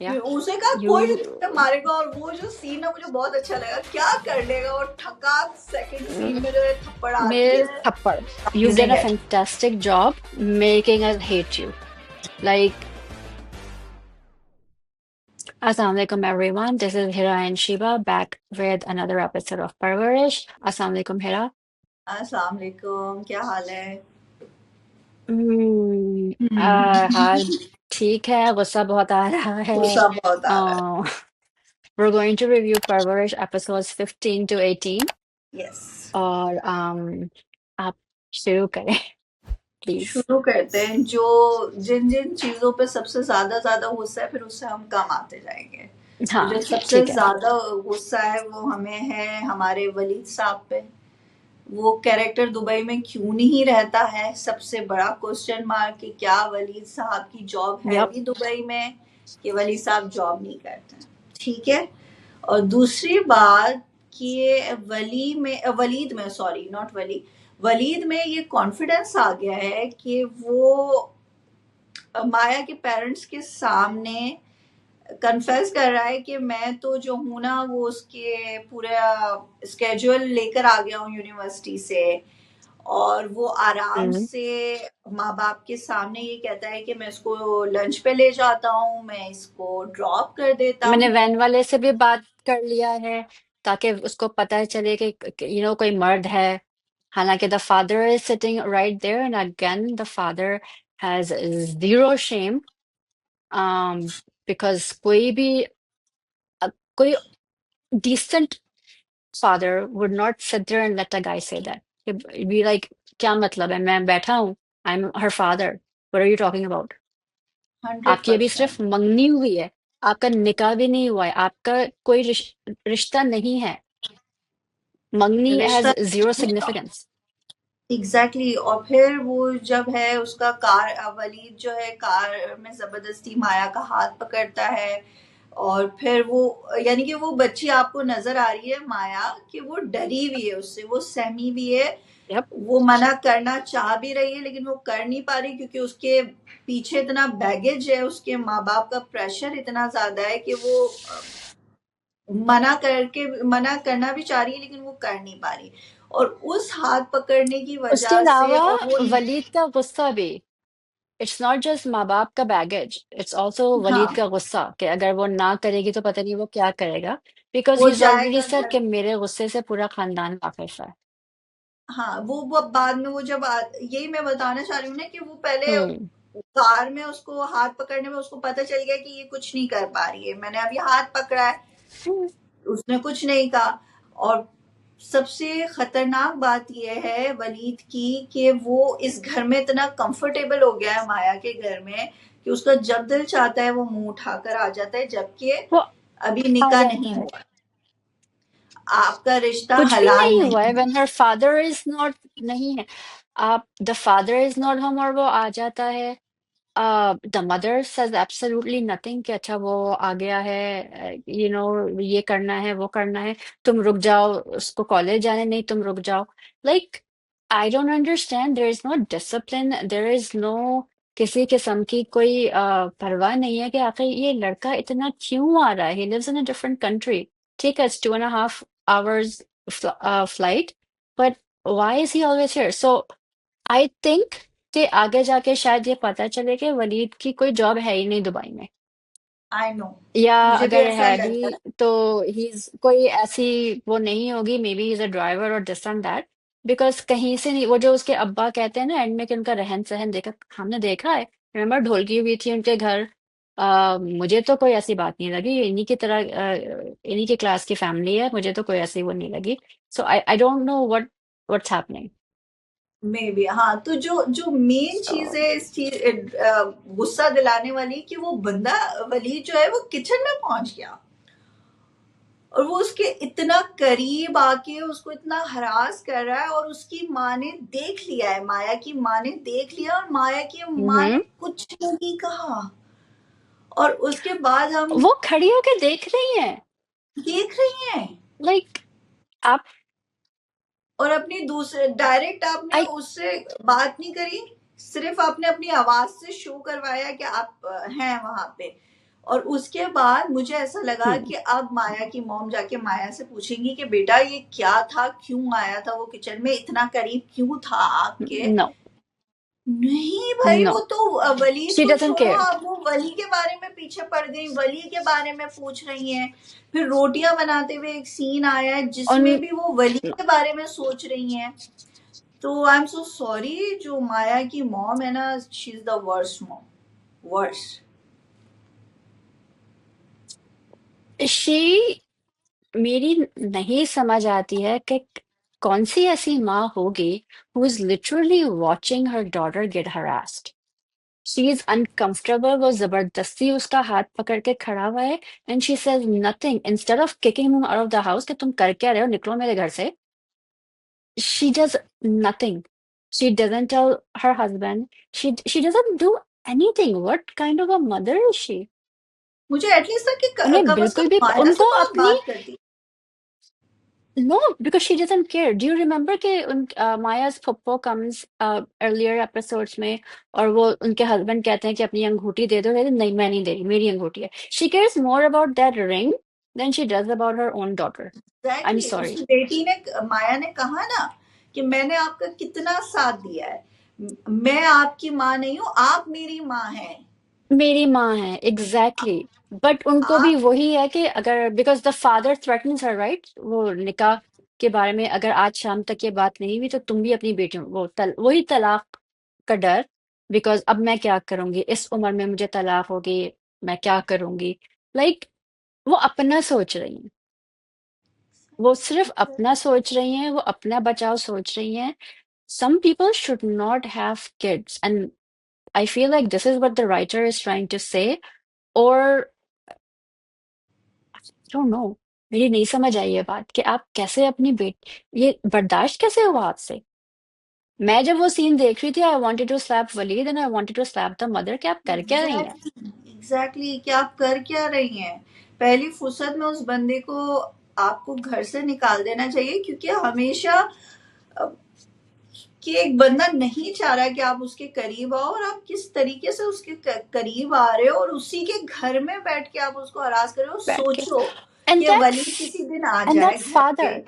Yeah. उसे कहा You कोई तो मारेगा, और वो जो सीन है मुझे बहुत अच्छा लगा, क्या कर लेगा, और ठकाक सेकंड सीन में जो है थप्पड़ आती Miss है, Thappad, you've done amazing a है। fantastic job making us hate you. Like, Assalamualaikum everyone. This is Hira and Shiba back with another episode of Parvarish. Assalamualaikum Hira. अस्सलाम वालेकुम, क्या हाल है? हाल ठीक है, गुस्सा बहुत आ रहा है। गुस्सा बहुत आ रहा है। Uh, we're going to review Parvarish episodes 15 to 18. Yes, और आप शुरू करें प्लीज। शुरू करते हैं। जो जिन जिन चीजों पे सबसे ज्यादा ज्यादा गुस्सा है, फिर उससे हम कम आते जाएंगे। तो जो हाँ सबसे ठीक है। ज्यादा गुस्सा है वो हमें है हमारे वलीद साहब पे। वो कैरेक्टर दुबई में क्यों नहीं रहता है, सबसे बड़ा क्वेश्चन मार्क, कि क्या वलीद साहब की जॉब है यप। भी दुबई में, कि वलीद साहब जॉब नहीं करते। ठीक है। और दूसरी बात कि ये वलीद में, सॉरी नॉट वली, वलीद में ये कॉन्फिडेंस आ गया है कि वो माया के पेरेंट्स के सामने कन्फेस कर रहा है कि मैं तो जो हूं ना, वो उसके पूरा स्केड्यूल लेकर आ गया हूँ यूनिवर्सिटी से। और वो आराम हम्म। से माँ बाप के सामने ये कहता है कि मैं इसको लंच पे ले जाता हूँ, मैं इसको ड्रॉप कर देता मैंने हूँ। वैन वाले से भी बात कर लिया है ताकि उसको पता चले कि कोई मर्द है। हालांकि the father is sitting right there and again the father has zero shame. Because कोई decent father would not sit there and let a guy say that. It'd be like, क्या मतलब है, मैं बैठा हूँ, I'm her father. What are you talking about? Hundred आपकी अभी percent सिर्फ मंगनी हुई है, आपका निकाह भी नहीं हुआ है, आपका कोई रिश्ता नहीं है। मंगनी रिश्ता has zero significance. Exactly exactly। और फिर वो जब है उसका कार, वलीद जो है कार में जबरदस्ती माया का हाथ पकड़ता है, और फिर वो, यानी कि वो बच्ची आपको नजर आ रही है माया कि वो डरी हुई है उससे, वो सहमी भी है। यप। वो मना करना चाह भी रही है लेकिन वो कर नहीं पा रही, क्योंकि उसके पीछे इतना बैगेज है, उसके माँ बाप का प्रेशर इतना ज्यादा है कि वो मना करना भी चाह रही है लेकिन वो कर नहीं पा रही। और उस हाथ पकड़ने की उसके वजह से, अलावा और वो, वलीद का गुस्सा भी, इट्स नॉट जस्ट माँ बाप का बैगेज, इट्स ऑल्सो वलीद हाँ, का गुस्सा कि अगर वो ना करेगी तो पता नहीं वो क्या करेगा। बिकॉज वो ही इज ऑलरेडी जाएगा सेड घर। कि मेरे गुस्से से पूरा खानदान वाकिफ है। हाँ, वो बाद में, वो जब यही मैं बताना चाह रही हूँ ना, कि वो पहले हम्म। कार में उसको हाथ पकड़ने में उसको पता चल गया कि ये कुछ नहीं कर पा रही है, मैंने अभी हाथ पकड़ा है, उसने कुछ नहीं कहा। और सबसे खतरनाक बात यह है वलीद की, कि वो इस घर में इतना कंफर्टेबल हो गया है माया के घर में, कि उसका जब दिल चाहता है वो मुंह उठाकर आ जाता है, जबकि वो अभी आ निकाह जाता नहीं है, हुआ, आपका रिश्ता कुछ भी हलाल नहीं हुआ है, नहीं। When her father is not, नहीं है, आप the father is not home और वो आ जाता है। The mother says absolutely nothing कि अच्छा वो आ गया है, ये करना है वो करना है, तुम रुक जाओ, उसको कॉलेज जाने, नहीं तुम रुक जाओ। Like, I don't understand, there is no discipline, there is no किसी किस्म की कोई परवाह नहीं है कि आखिर ये लड़का इतना क्यों आ रहा है। He lives in a different country, ठीक है, it's 2.5 hours flight, but why is he always here? So I think कि आगे जाके शायद ये पता चले कि वलीद की कोई जॉब है ही नहीं दुबई में, आई नो, या मुझे भी अगर ऐसा है ही भी लगता है। तो ही कोई ऐसी वो नहीं होगी, may be is a driver और दिस एंड दैट। बिकॉज कहीं से नहीं, वो जो उसके अब्बा कहते हैं ना एंड में कि उनका रहन सहन देखा, हमने देखा है, रिमेम्बर ढोलकी हुई थी उनके घर। मुझे तो कोई ऐसी बात नहीं लगी, इन्हीं की तरह इन्हीं की क्लास की फैमिली है, मुझे तो कोई ऐसी वो नहीं लगी। So I don't know what's happening. Maybe, हाँ। तो जो जो मेन चीज है इस चीज, गुस्सा दिलाने वाली, कि वो बंदा वली जो है वो किचन में पहुंच गया, और वो उसके इतना करीब आके उसको इतना हरास कर रहा है, और उसकी माँ ने देख लिया है, माया की माँ ने देख लिया, और माया की माँ ने कुछ नहीं कहा। और उसके बाद हम वो खड़ी होके देख रही हैं, देख रही हैं, लाइक, आप, और अपनी दूसरे डायरेक्ट आपने आई, उससे बात नहीं करी, सिर्फ आपने अपनी आवाज से शो करवाया कि आप हैं वहां पे। और उसके बाद मुझे ऐसा लगा हम्म, कि अब माया की मॉम जाके माया से पूछेंगी कि बेटा ये क्या था, क्यों आया था वो किचन में, इतना करीब क्यों था आपके। no, नहीं भाई, वो no. तो वलीद She को doesn't छोड़ो, care. अब वो वली के बारे में पीछे पड़ गई, वली के बारे में पूछ रही हैं। फिर रोटियां बनाते हुए एक सीन आया है जिसमें उन भी वो वली के बारे में सोच रही हैं। तो आई एम सो सॉरी, जो माया की मॉम है ना, she is the worst mom, worst. she मेरी नहीं समझ आती है कि कौन सी ऐसी माँ होगी who is literally watching her daughter get harassed. She is uncomfortable. वो जबरदस्ती उसका हाथ पकड़ के खड़ा हुआ है and she says nothing. Instead of kicking him out of the house कि तुम कर क्या रहे हो, निकलो मेरे घर से, she does nothing. She doesn't tell her husband. She doesn't do anything. What kind of a mother is she? मुझे एटलीस्ट था कि उन्हें कम से बिल्कुल कम भी माया से उनको तो आप अपनी बात करती। No, because she doesn't care. Do you remember कि Maya's Pappo comes earlier episodes में और वो उनके husband कहते हैं कि अपनी अंगूठी दे दो, कहते हैं, नहीं मैं नहीं दे रही, मेरी अंगूठी है. She cares more about that ring than she does about her own daughter. I'm exactly, sorry. उसकी बेटी ने, माया ने कहा ना कि मैंने आपका कितना साथ दिया है, मैं आपकी माँ नहीं हूँ, आप मेरी माँ हैं। मेरी माँ है, एग्जैक्टली। बट उनको भी आप वही है कि अगर because the father threatens her, right, वो निकाह के बारे में अगर आज शाम तक ये बात नहीं हुई तो तुम भी अपनी बेटी, वही तलाक का डर। बिकॉज अब मैं क्या करूंगी, इस उम्र में मुझे तलाक होगी, मैं क्या करूंगी। लाइक वो अपना सोच रही हैं, वो सिर्फ अपना सोच रही हैं, वो अपना बचाव सोच रही हैं. Some people should not have kids, and I feel like this is what the writer is trying to say. Or don't know, मेरी नहीं समझ आई ये बात कि आप कैसे अपनी बेट ये बर्दाश्त कैसे हुआ आपसे. मैं जब वो सीन देख रही थी, I wanted to slap Walid and I wanted to slap the mother, कि आप कर क्या रही हैं. एग्जैक्टली, एग्जैक्टली कि आप कर क्या रही हैं। पहली फुर्सत में उस बंदे को आपको घर से निकाल देना चाहिए, क्योंकि हमेशा कि एक बंदा नहीं चाह रहा कि आप उसके करीब आओ, और आप किस तरीके से उसके करीब आ रहे हो, और उसी के घर में बैठ के आप उसको हरास कर रहे हो। बैठ के सोचो एंड कि वली किसी दिन आ एंड जाए दैट घर पे। फादर,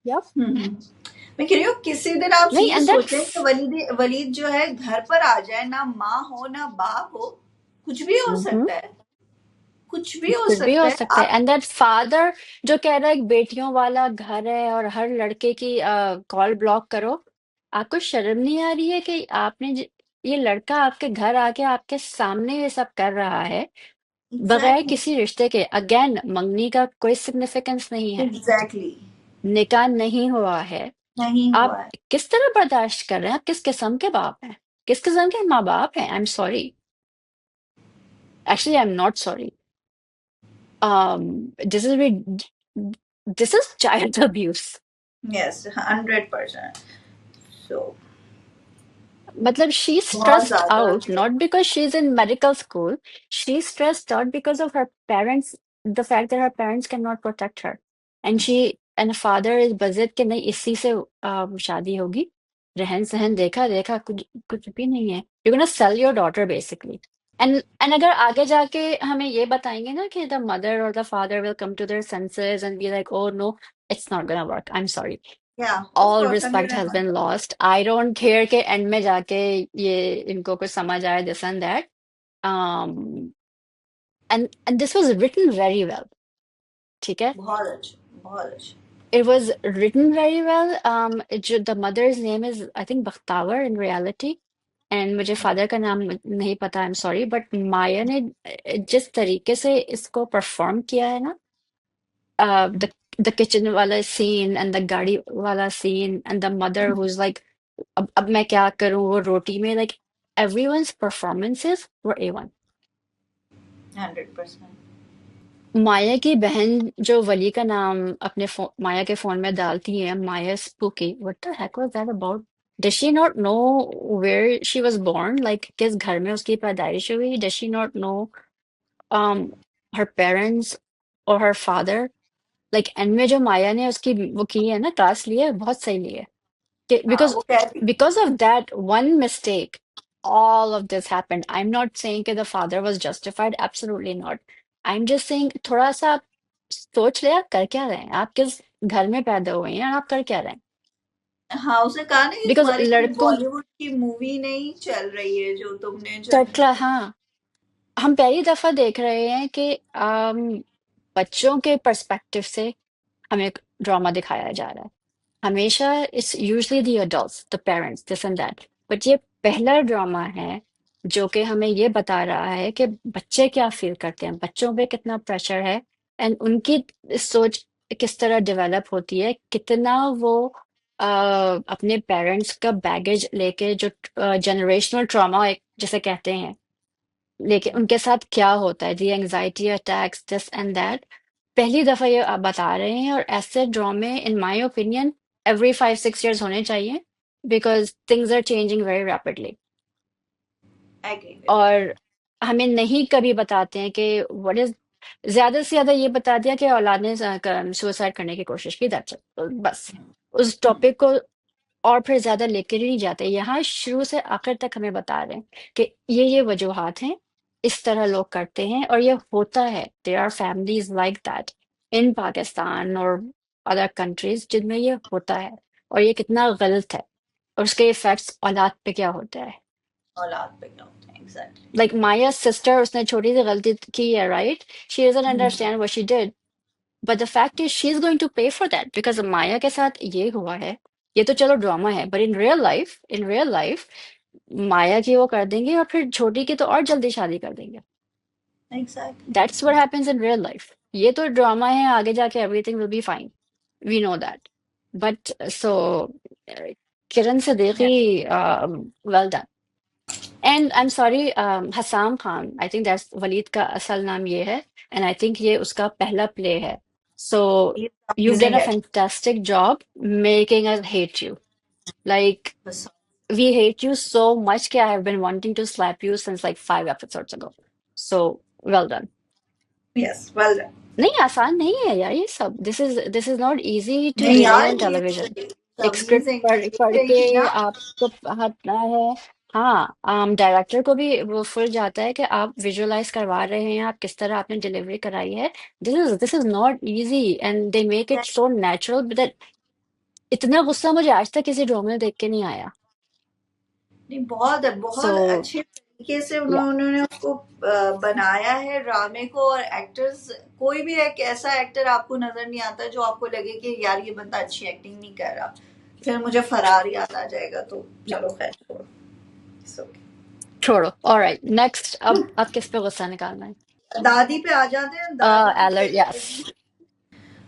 यप, मैं कह रही हूँ किसी दिन आप नहीं ये एंड दैट, सोचें कि वलीद वलीद जो है घर पर आ जाए, ना माँ हो ना बाप हो, कुछ भी हो सकता है, कुछ भी हो कुछ भी सकता हो है सकता है. आप। एंड दैट फादर जो कह रहा है एक बेटियों वाला घर है और हर लड़के की कॉल ब्लॉक करो. आपको शर्म नहीं आ रही है कि ये लड़का आपके घर आके आपके सामने ये सब कर रहा है, बगैर एग्जैक्टली, किसी रिश्ते के. अगेन, मंगनी का कोई सिग्निफिकेंस नहीं है, एग्जैक्टली, निकाह नहीं हुआ है. नहीं आप हुआ है। किस तरह बर्दाश्त कर रहे हैं, आप किस किस्म के बाप हैं, किस किस्म के माँ बाप हैं. आई am sorry, actually I am not sorry. This is this is child abuse. Yes, 100%। So Matlab, she's बहुत stressed ज्यादा out जो, not because she's in medical school. She's stressed out because of her parents, the fact that her parents cannot protect her. And her father is buzzed कि नहीं इसी से शादी होगी. रहन सहन देखा देखा कुछ कुछ भी नहीं है. You're gonna sell your daughter basically. And अगर आगे जाके हमें ये बताएंगे ना कि the mother or the father will come to their senses and be like, oh no, it's not gonna work. I'm sorry. या of All course respect has been lost. I don't care कि and में जाके ये इनको कुछ समझ आए, this and that. Um, and this was written very well. ठीक है? बहुत अच्छे, बहुत अच्छे। It was written very well. The mother's name is I think Bakhtawar in reality. And मुझे फादर का नाम नहीं पता, I'm sorry. But माया ने जिस तरीके से इसको परफॉर्म किया है ना, the kitchen wala scene and the गाड़ी वाला scene and the mother who's like अब मैं क्या करूं वो रोटी में, like everyone's performances were A1. 100%। माया की बहन जो वली का नाम अपने माया के फोन में डालती है, माया spooky, what the heck was that about? Does she not know where she was born? Like किस घर में उसकी पैदाइश हुई? Does she not know um her parents or her father? Like and में जो माया ने उसकी वो की है ना, क्लास ली है, बहुत सही ली है. हाँ बिकॉज वो कहती, because of that one mistake all of this happened. I'm not saying that the father was justified, absolutely not. I'm just saying थोड़ा सा आप सोच ले आप कर क्या रहे हैं, आप किस घर में पैदा हुए हैं और आप कर क्या रहे हैं। हाँ, उसने कहा ना कि बिकॉज तुम्हारी कोई लड़कों बॉलीवुड की मूवी नहीं चल रही है जो तुमने कटरा, जनरेट। हाँ, हम पहली दफा देख रहे हैं कि बच्चों के पर्सपेक्टिव से हमें ड्रामा दिखाया जा रहा है। हमेशा it's usually the adults, the parents, this and that, but ये पहला ड्रामा है जो कि हमें ये बता रहा है कि बच्चे क्या फील करते हैं, बच्चों पे कितना प्रेशर है, एंड उनकी सोच किस तरह डेवलप होती है, कितना वो अपने पेरेंट्स का बैगेज लेके, जो जनरेशनल ट्रॉमा एक जिसे कहते हैं, लेकिन उनके साथ क्या होता है, the anxiety attacks, this and that, पहली दफा ये आप बता रहे हैं। और ऐसे ड्रामे in my opinion every 5-6 years होने चाहिए, because things are changing very rapidly. Agree with you. और हमें नहीं कभी बताते हैं कि व्हाट इज, ज्यादा से ज्यादा ये बता दिया कि औलाद ने सुसाइड करने की कोशिश की, दैट्स इट, बस। उस टॉपिक को और फिर ज्यादा लेकर ही नहीं जाते। यहाँ शुरू से आखिर तक हमें बता रहे हैं कि ये वजूहात हैं, इस तरह लोग करते हैं और ये होता है। There are families like that in Pakistan और अदर कंट्रीज जिनमें ये होता है, और ये कितना गलत है, और उसके इफेक्ट्स औलाद पे क्या होता है। औलाद पे क्या होता है, एग्जैक्टली। लाइक माया सिस्टर, उसने छोटी सी गलती की है, right, she doesn't hmm, understand what she did, but the fact is she is going to pay for that, because Maya के साथ ये हुआ है। ये तो चलो ड्रामा है, बट इन रियल लाइफ माया की वो कर देंगे और फिर छोटी की तो और जल्दी शादी कर देंगे। Exactly. That's what happens in real life. ये तो ड्रामा है, आगे जाके everything will be fine, we know that. But so Kiran Siddiqui, well done. And I am sorry, Hassam Khan, I think that's Walid का असल नाम ये है, एंड आई थिंक ये उसका पहला प्ले है। सो you've done अमेजिंग a है। fantastic job making us hate you. Like, बस। we hate you so much that I have been wanting to slap you since like 5 episodes ago. So, well done. Yes, well done. नहीं, आसान नहीं है यार ये सब। This is not easy to नहीं relate यार, ऑन ये टेलीविजन। एक स्क्रिप्ट अमेजिंग पढ़ देख पढ़ के रही थी ना। आपको हटना है। हाँ, डायरेक्टर को भी वो फुल जाता है कि आप विजुअलाइज करवा रहे हैं, आप किस तरह आपने डिलीवरी कराई है। This is not easy, and they make it so natural that इतना गुस्सा मुझे आज तक किसी ड्रामे में देख के नहीं आया। नहीं, बहुत सो बहुत अच्छे तरीके से या, उन्होंने उसको बनाया है ड्रामे को। और एक्टर्स, कोई भी एक ऐसा एक्टर आपको नजर नहीं आता जो आपको लगे कि यार ये बंदा अच्छी एक्टिंग नहीं कर रहा। फिर मुझे फरार याद आ जाएगा, तो चलो खैर छोड़ो। It's okay। छोड़ो। ऑलराइट, नेक्स्ट, अब किस पे गुस्सा निकालना है। दादी पे आ जाते हैं, दादी की तो एलर्ट, यस। एलर्जी।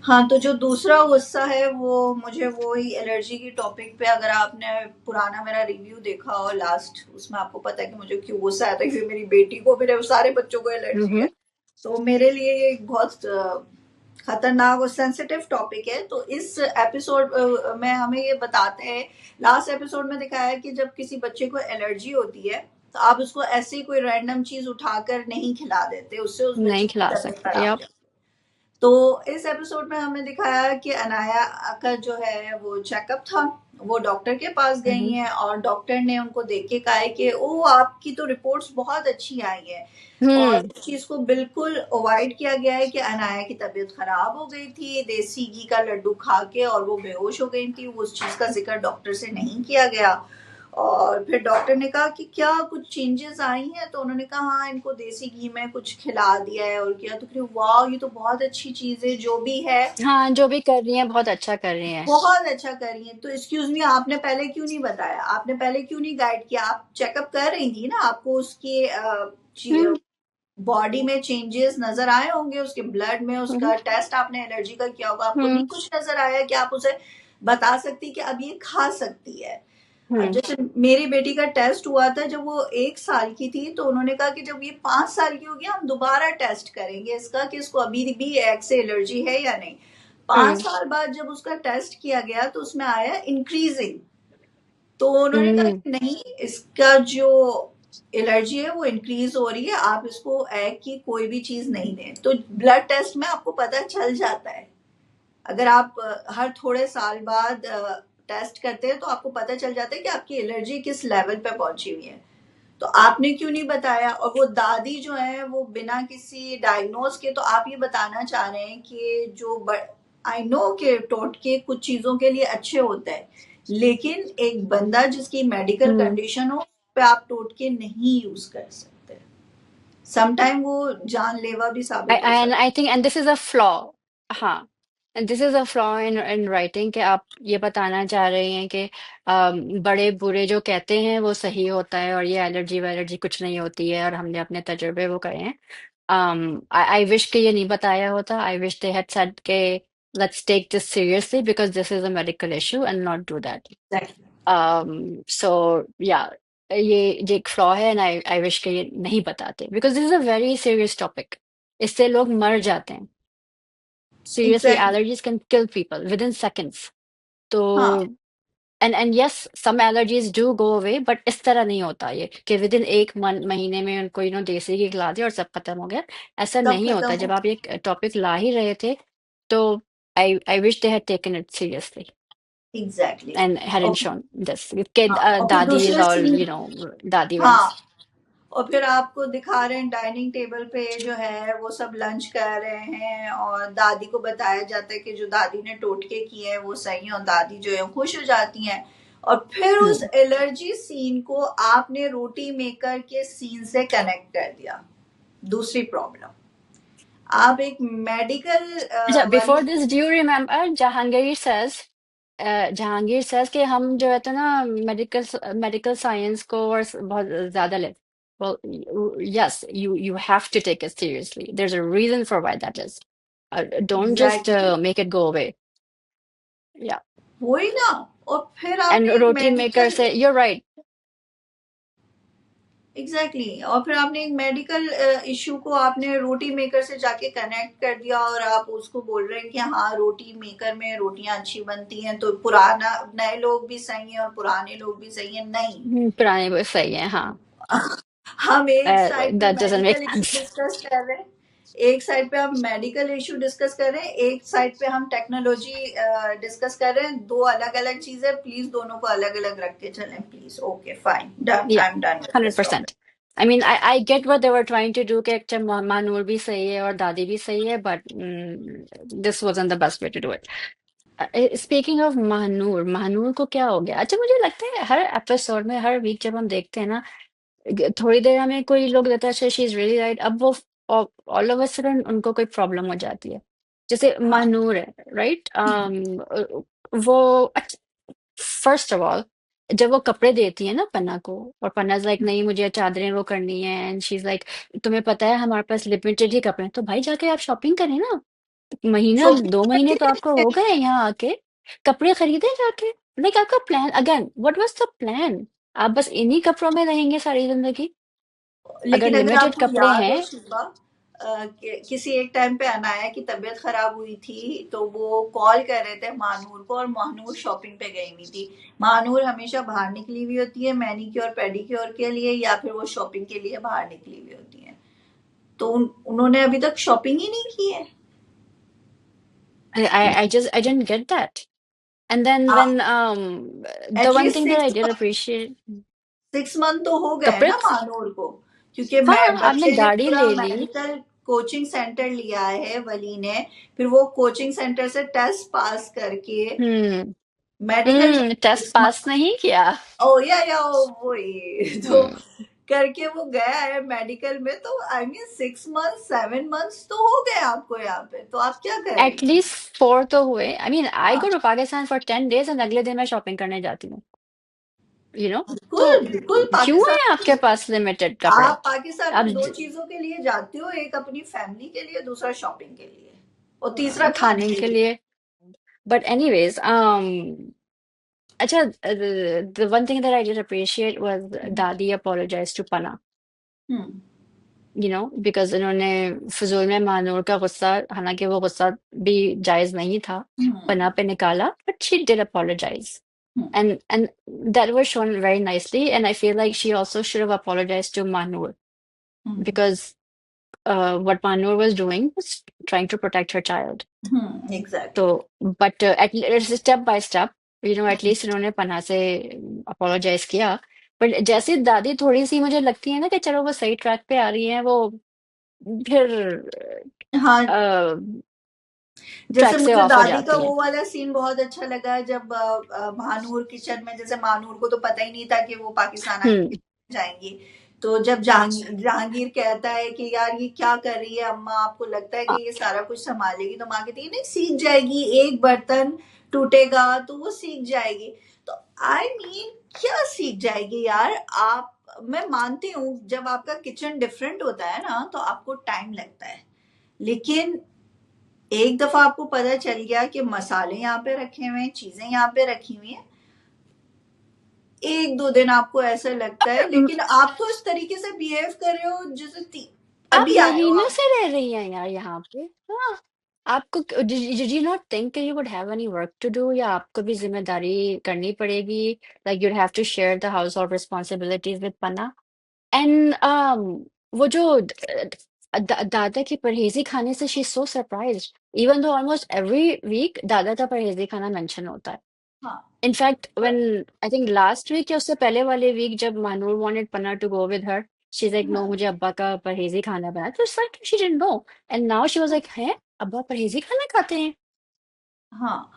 हाँ, तो जो दूसरा गुस्सा है वो मुझे वही एलर्जी की टॉपिक पे, अगर आपने पुराना मेरा रिव्यू देखा हो लास्ट, उसमें आपको पता है कि मुझे क्यों गुस्सा आया था, क्योंकि मेरी बेटी को, मेरे सारे बच्चों को एलर्जी है। हम्म। तो मेरे लिए ये एक बहुत खतरनाक और सेंसिटिव टॉपिक है। तो इस एपिसोड में हमें ये बताते हैं, लास्ट एपिसोड में दिखाया है कि जब किसी बच्चे को एलर्जी होती है तो आप उसको ऐसे ही कोई रैंडम चीज उठाकर नहीं खिला देते, उससे उस बच्चे नहीं खिला की तबीयत सकते, खराब हो यप। जाती है। तो इस एपिसोड में हमें दिखाया कि अनाया का जो है वो चेकअप था। वो डॉक्टर के पास गई हम्म। हैं और डॉक्टर ने उनको देख के कहा है कि ओ, आपकी तो रिपोर्ट्स बहुत अच्छी आई है। और हम्म। इस चीज को बिल्कुल अवॉइड किया गया है कि अनाया की तबीयत खराब हो गई थी देसी घी का लड्डू खा के और वो बेहोश हो गई थी, वो उस चीज का जिक्र डॉक्टर से नहीं किया गया। और फिर डॉक्टर ने कहा कि क्या कुछ चेंजेस आई हैं, तो उन्होंने कहा हाँ, इनको देसी घी में कुछ खिला दिया है और किया। तो फिर वाह, ये तो बहुत अच्छी चीज है, जो भी है हाँ, जो भी कर रही हैं बहुत अच्छा कर रही हैं। बहुत अच्छा कर रही है। तो एक्सक्यूज मी, आपने पहले क्यों नहीं बताया, आपने पहले क्यों नहीं गाइड किया? आप चेकअप कर रही थी ना, आपको उसके हम्म। बॉडी में चेंजेस नजर आए होंगे, उसके ब्लड में, हम्म। उसका टेस्ट आपने एलर्जी का किया होगा, आपको नहीं हम्म। कुछ नजर आया कि आप उसे बता सकती कि अब ये खा सकती है? अब हम्म। जैसे मेरी बेटी का टेस्ट हुआ था जब वो 1 साल की थी, तो उन्होंने कहा कि जब ये 5 साल की होगी हम दोबारा टेस्ट करेंगे इसका कि इसको अभी भी एग से एलर्जी है या नहीं। पांच हम्म। साल बाद जब उसका टेस्ट किया गया तो उसमें आया इंक्रीजिंग। तो उन्होंने कहा हम्म। कि नहीं, इसका जो एलर्जी है वो इंक्रीज हो रही है, आप इसको एग की कोई भी चीज नहीं दें। तो ब्लड टेस्ट में आपको पता चल जाता है, अगर आप हर थोड़े साल बाद टेस्ट करते हैं तो आपको पता चल जाता है कि आपकी एलर्जी किस लेवल पे पहुंची हुई है। तो आपने क्यों नहीं बताया? और वो दादी जो है वो बिना किसी डायग्नोज के, तो आप ये बताना चाह रहे हैं कि आई नो कि टोटके कुछ चीजों के लिए अच्छे होते हैं, लेकिन एक बंदा जिसकी मेडिकल हम्म कंडीशन हो पे आप टोटके नहीं यूज कर सकते। समटाइम वो जानलेवा भी साबित हो एंड सकता I think and this is a flaw. हाँ, and this is a flaw in in writing कि आप ये बताना चाह रहे हैं कि बड़े बुरे जो कहते हैं वो सही होता है और ये एलर्जी वैलर्जी कुछ नहीं होती है और हमने अपने तजुर्बे वो करे हैं। I wish कि ये नहीं बताया होता। I wish they had said कि let's take this seriously because this is a medical issue and not do that. है। So yeah, ये एक फ्लॉ है एंड आई विश कि ये नहीं बताते because this is a very serious topic। इससे लोग मर जाते हैं। Seriously, exactly. allergies can kill people within seconds। तो हाँ, and yes, some allergies do go away, but इस तरह नहीं होता ये कि विदिन एक महीने में उनको देसी घी खिला दिया और सब खत्म हो गया। ऐसा सब नहीं खत्म होता। हो। जब आप ये टॉपिक ला ही रहे थे तो I wish they had taken it seriously exactly. And hadn't और shown this कि हाँ, और फिर दादी इज दूसरे ऑल सीन। दादी हाँ, वंस। और फिर आपको दिखा रहे हैं डाइनिंग टेबल पे जो है वो सब लंच कर रहे हैं, और दादी को बताया जाता है कि जो दादी ने टोटके किए हैं वो सही है, और दादी जो है खुश हो जाती हैं। और फिर उस हम्म। एलर्जी सीन को आपने रोटी मेकर के सीन से कनेक्ट कर दिया। दूसरी प्रॉब्लम, आप एक मेडिकल अच्छा, वाली। Before this do you remember Jahangir says कि हम जो है तो ना मेडिकल मेडिकल साइंस को और बहुत ज्यादा ले। well yes, you have to take it seriously, there's a reason for why that is। Don't just exactly, make it go away। yeah। वही ना। और फिर and आपने एक रोटी मेकर मेडिकल। से you're right। Exactly exactly। और फिर आपने एक मेडिकल इशू को आपने रोटी मेकर से जाके कनेक्ट कर दिया, और आप उसको बोल रहे हैं कि हाँ रोटी मेकर में रोटियां अच्छी बनती हैं, तो पुराना नए लोग भी सही हैं और पुराने लोग भी सही हैं? नहीं। पुराने वो सही है, हाँ। हम एक साइड पे that doesn't make medical issue sense। Discuss कर रहे हैं, एक साइड पे हम मेडिकल इशू डिस्कस कर रहे हैं, एक साइड पे हम टेक्नोलॉजी डिस्कस कर रहे हैं। दो अलग अलग चीजें, प्लीज दोनों को अलग अलग रख के चलें please. Okay fine, done, Yeah, I am done with this topic. 100%। I mean, I get what they were trying to do कि अच्छा महानूर भी सही है और दादी भी सही है, but this wasn't the best way to do it। Speaking of Mahnoor, Mahnoor को क्या हो गया? अच्छा, मुझे लगता है हर एपिसोड में हर वीक जब हम देखते हैं ना, थोड़ी देर हमें कोई लोग देता है शी इज रियली राइट, अब वो ऑल ऑफ अ सडन उनको कोई प्रॉब्लम हो जाती है। जैसे हाँ। महानूर है, राइट। वो फर्स्ट ऑफ ऑल जब वो कपड़े देती है ना पन्ना को, और पन्ना लाइक नहीं मुझे चादरें वो करनी है, एंड शी इज लाइक तुम्हें पता है हमारे पास लिमिटेड ही कपड़े हैं, तो भाई जाके आप शॉपिंग करें ना। महीना शॉपिंग 2 महीने तो आपको हो गए यहाँ आके, कपड़े खरीदे जाके। लाइक आपका plan again, what was the plan? आप बस इन्हीं कपड़ों में रहेंगे सारी जिंदगी? अगर लेकिन अगर लिमिटेड आपको कपड़े याद हो हैं। शिल्पा, किसी एक टाइम पे अनाया की तबीयत खराब हुई थी, तो वो कॉल कर रहे थे महानूर को, और महानूर शॉपिंग पे गई हुई थी। महानूर हमेशा बाहर निकली हुई होती है मैनीक्योर पेडिक्योर के लिए, या फिर वो शॉपिंग के लिए बाहर निकली हुई होती है। तो उन्होंने अभी तक शॉपिंग ही नहीं की है। I didn't get that। And then when the one at least thing that I six did appreciate, 6 month तो हो गए कपड़े ना महानूर को, क्योंकि हाँ, मैं आपने बच्चे ने गाड़ी पूरा ले ली। मेडिकल कोचिंग सेंटर लिया है वली ने, फिर वो कोचिंग सेंटर से टेस्ट पास करके hmm. Medical test 6 month. Pass नहीं किया। ओ या वो ये तो हम्म। करके वो गया है मेडिकल में, तो आई मीन 6 मंथ 7 मंथ्स तो हो गए आपको यहाँ पे, तो आप क्या करेंगे? एटलीस्ट 4 तो हुए। आई मीन आई हाँ, go to Pakistan for 10 days and अगले दिन मैं शॉपिंग करने जाती हूँ। तो बिल्कुल बिल्कुल क्यों है पाकिस्तान। आपके पास लिमिटेड कपड़े? आप पाकिस्तान आप में दो चीजों के लिए जाते हो, एक अपनी फैमिली के लिए, दूसरा शॉपिंग के लिए, और तीसरा खाने खाने के के लिए। लिए। बट एनीवेज, अच्छा, the one thing that I did appreciate was दादी apologized to Pana, hmm. because इन्होंने फजूल में मानूर का गुस्सा, हालांकि वो गुस्सा भी जायज नहीं था, हम्म। पना पे निकाला, but she did apologize। Hmm. And that was shown very nicely, and I feel like she also should have apologized to Manur hmm. because what Manur was doing was trying to protect her child। Exactly. तो but at least step by step, at least इन्होंने पन्ना से apologize किया। But जैसे दादी थोड़ी सी मुझे लगती है ना कि चलो वो सही ट्रैक पे आ रही हैं, वो फिर हाँ, जैसे ट्रैक से मुझे ऑफ हो दादी का जाती हैं। वो वाला सीन बहुत अच्छा लगा जब महानूर किचन में, जैसे महानूर को तो पता ही नहीं था कि वो पाकिस्तान हम्म। आके जाएंगी। तो जब जहांगीर जहांगीर कहता है कि यार ये क्या कर रही है अम्मा, आपको लगता है कि हाँ, ये सारा कुछ संभालेगी? तो माँ कहती है नहीं, सीख जाएगी, एक बर्तन टूटेगा तो वो सीख जाएगी। तो आई मीन क्या सीख जाएगी यार आप? मैं मानती हूँ जब आपका किचन डिफरेंट होता है ना तो आपको टाइम लगता है, लेकिन एक दफा आपको पता चल गया कि मसाले यहाँ पे रखे हुए हैं, चीजें यहाँ पे रखी हुई हैं, एक दो दिन आपको ऐसा लगता है, और लेकिन आप तो इस तरीके से बिहेव कर रहे हो जैसे आप अभी आए हो महीनों आप। से रह रही हैं यार यहाँ पे। हाँ, आपको did you not think you would have any work to do, या आपको भी जिम्मेदारी करनी पड़ेगी, like you'd have to share the household responsibilities with Panna. And वो जो दादा की परहेजी खाने से she so surprised, even though almost every week दादा का परहेजी खाना मेंशन होता है। हाँ, इनफैक्ट पर- when I think last week या उससे पहले वाले वीक जब Manoor wanted Panna to go with her, she is like no, हाँ, मुझे अब्बा का परहेजी खाना बना, तो it's like she didn't know. And now she was like, है अब्बा परहेजी खाना खाते हैं? हाँ,